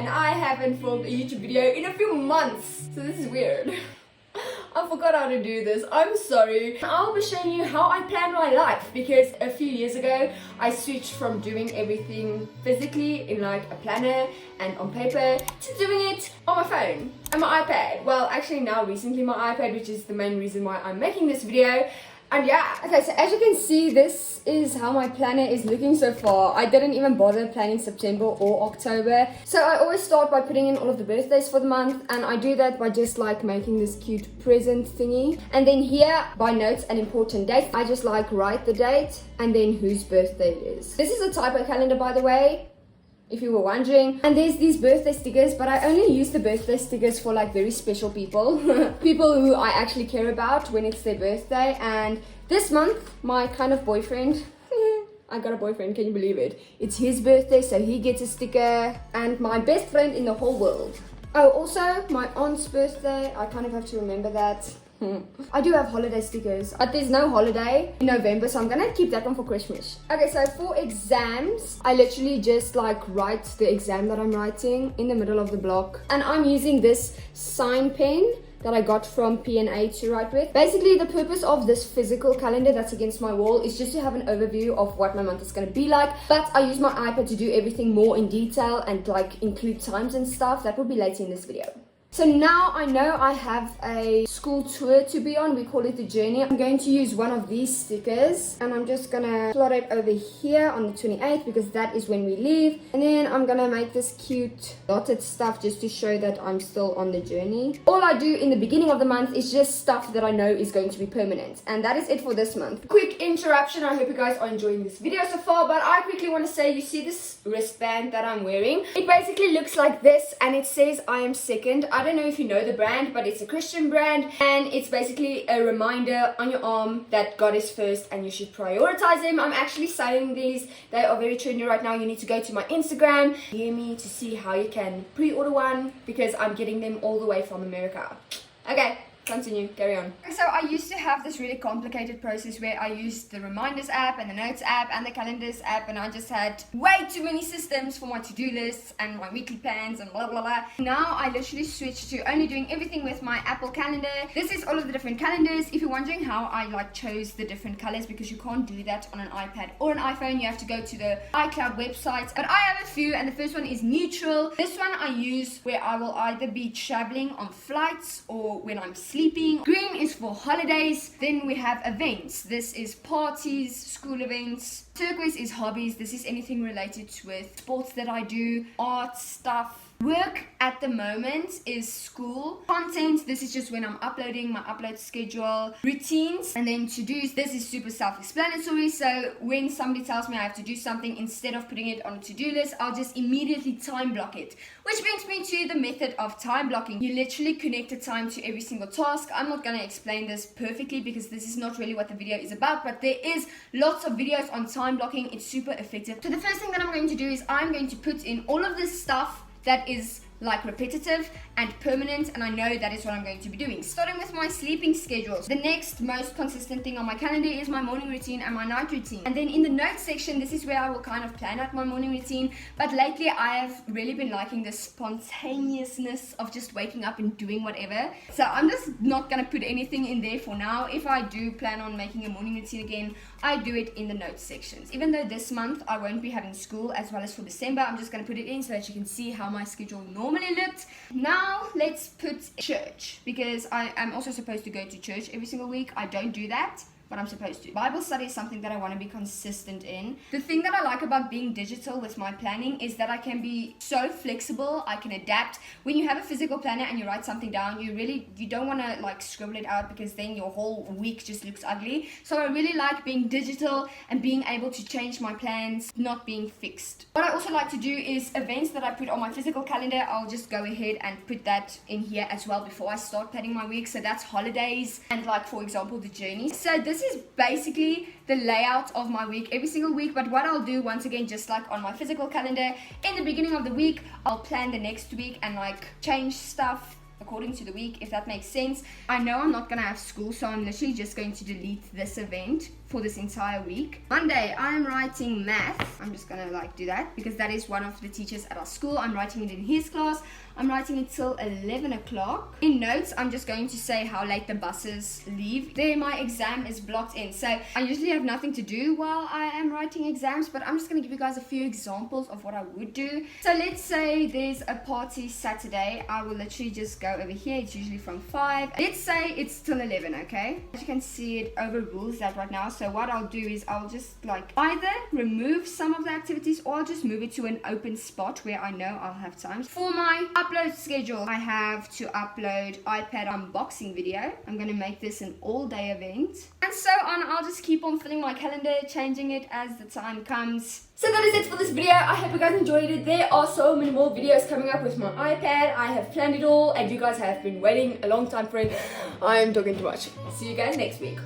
and I haven't filmed a YouTube video in a few months, so this is weird. I forgot how to do this. I'm sorry. I'll be showing you how I plan my life, because a few years ago I switched from doing everything physically in like a planner and on paper to doing it on my phone and my iPad. Well, actually now recently my iPad, which is the main reason why I'm making this video. And yeah, okay, so as you can see, this is how my planner is looking so far. I didn't even bother planning September or October. So I always start by putting in all of the birthdays for the month, and I do that by just like making this cute present thingy. And then here, by notes and important dates, I just like write the date and then whose birthday it is. This is a typo calendar, by the way, if you were wondering. And there's these birthday stickers, but I only use the birthday stickers for like very special people. People who I actually care about when it's their birthday. And this month, my kind of boyfriend, I got a boyfriend, can you believe it? It's his birthday, so he gets a sticker. And my best friend in the whole world. Oh, also my aunt's birthday, I kind of have to remember that. I do have holiday stickers, but there's no holiday in November, so I'm gonna keep that one for Christmas. Okay, so for exams, I literally just like write the exam that I'm writing in the middle of the block. And I'm using this sign pen that I got from P&A to write with. Basically, the purpose of this physical calendar that's against my wall is just to have an overview of what my month is gonna be like. But I use my iPad to do everything more in detail and like include times and stuff. That will be later in this video. So now I know I have a school tour to be on. We call it the journey. I'm going to use one of these stickers and I'm just gonna plot it over here on the 28th because that is when we leave. And then I'm gonna make this cute dotted stuff just to show that I'm still on the journey. All I do in the beginning of the month is just stuff that I know is going to be permanent. And that is it for this month. Quick interruption. I hope you guys are enjoying this video so far, but I quickly want to say, you see this wristband that I'm wearing? It basically looks like this and it says I am second. I don't know if you know the brand, but it's a Christian brand, and it's basically a reminder on your arm that God is first and you should prioritize Him. I'm actually selling these. They are very trendy right now. You need to go to my Instagram, DM me to see how you can pre-order one, because I'm getting them all the way from America. Okay, continue, carry on. So I used to have this really complicated process where I used the reminders app and the notes app and the calendars app, and I just had way too many systems for my to-do lists and my weekly plans and blah blah blah. Now I literally switched to only doing everything with my Apple calendar. This is all of the different calendars. If you're wondering how I like chose the different colors, because you can't do that on an iPad or an iPhone, you have to go to the iCloud website. But I have a few, and the first one is neutral. This one I use where I will either be traveling on flights or when I'm sleeping. Green is for holidays. Then we have events. This is parties, school events. Turquoise is hobbies. This is anything related with sports that I do, art stuff. Work at the moment is school. Content, this is just when I'm uploading, my upload schedule. Routines, and then to-dos. This is super self-explanatory, so when somebody tells me I have to do something, instead of putting it on a to-do list, I'll just immediately time block it. Which brings me to the method of time blocking. You literally connect a time to every single task. I'm not going to explain this perfectly because this is not really what the video is about, but there is lots of videos on time blocking. It's super effective. So the first thing that I'm going to do is I'm going to put in all of this stuff that is like repetitive and permanent, and I know that is what I'm going to be doing. Starting with my sleeping schedules. The next most consistent thing on my calendar is my morning routine and my night routine. And then in the notes section, this is where I will kind of plan out my morning routine. But lately I have really been liking the spontaneousness of just waking up and doing whatever. So I'm just not gonna put anything in there for now. If I do plan on making a morning routine again, I do it in the notes sections. Even though this month I won't be having school, as well as for December, I'm just gonna put it in so that you can see how my schedule normally looked. Now let's put church, because I am also supposed to go to church every single week. I don't do that, but I'm supposed to. Bible study is something that I want to be consistent in. The thing that I like about being digital with my planning is that I can be so flexible. I can adapt. When you have a physical planner and you write something down, you don't want to like scribble it out, because then your whole week just looks ugly. So I really like being digital and being able to change my plans, not being fixed. What I also like to do is events that I put on my physical calendar, I'll just go ahead and put that in here as well before I start planning my week. So that's holidays and, like, for example, the journey. So this is basically the layout of my week every single week. But what I'll do, once again, just like on my physical calendar, in the beginning of the week I'll plan the next week and like change stuff according to the week, if that makes sense. I know I'm not gonna have school, so I'm literally just going to delete this event for this entire week. Monday, I'm writing math. I'm just gonna like do that because that is one of the teachers at our school. I'm writing it in his class. I'm writing it till 11 o'clock. In notes, I'm just going to say how late the buses leave. There, my exam is blocked in. So I usually have nothing to do while I am writing exams, but I'm just gonna give you guys a few examples of what I would do. So let's say there's a party Saturday. I will literally just go over here. It's usually from 5. Let's say it's till 11, okay? As you can see, it overrules that right now. So what I'll do is I'll just like either remove some of the activities or I'll just move it to an open spot where I know I'll have time. For my upload schedule, I have to upload iPad unboxing video. I'm gonna make this an all-day event. And so on, I'll just keep on filling my calendar, changing it as the time comes. So that is it for this video. I hope you guys enjoyed it. There are so many more videos coming up with my iPad. I have planned it all and you guys have been waiting a long time for it. I'm talking too much. See you guys next week.